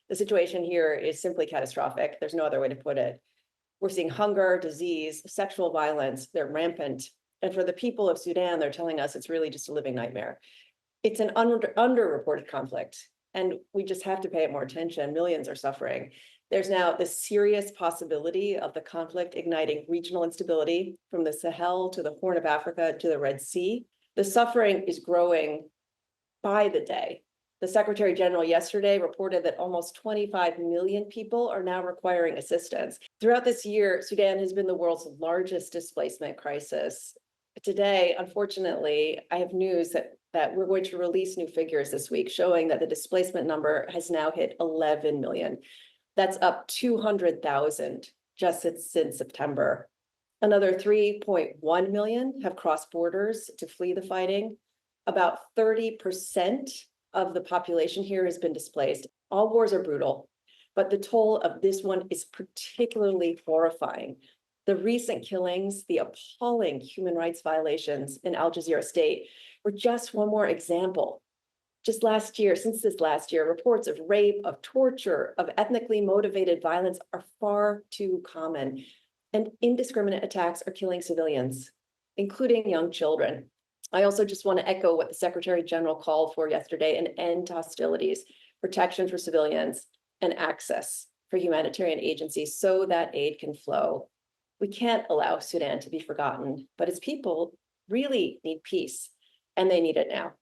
The situation here is simply catastrophic. There's no other way to put it. We're seeing hunger, disease, sexual violence. They're rampant. And for the people of Sudan, they're telling us it's really just a living nightmare. It's an underreported conflict, and we just have to pay it more attention. Millions are suffering. There's now the serious possibility of the conflict igniting regional instability from the Sahel to the Horn of Africa to the Red Sea. The suffering is growing by the day. The Secretary General yesterday reported that almost 25 million people are now requiring assistance. Throughout this year, Sudan has been the world's largest displacement crisis. Today, unfortunately, I have news that we're going to release new figures this week showing that the displacement number has now hit 11 million. That's up 200,000 just since September. Another 3.1 million have crossed borders to flee the fighting. About 30% of the population here has been displaced. All wars are brutal, but the toll of this one is particularly horrifying. The recent killings, the appalling human rights violations in Al Jazeera State were just one more example. Just last year, since this last year, reports of rape, of torture, of ethnically motivated violence are far too common. And indiscriminate attacks are killing civilians, including young children. I also just want to echo what the Secretary General called for yesterday: an end to hostilities, protection for civilians, and access for humanitarian agencies so that aid can flow. We can't allow Sudan to be forgotten, but its people really need peace, and they need it now.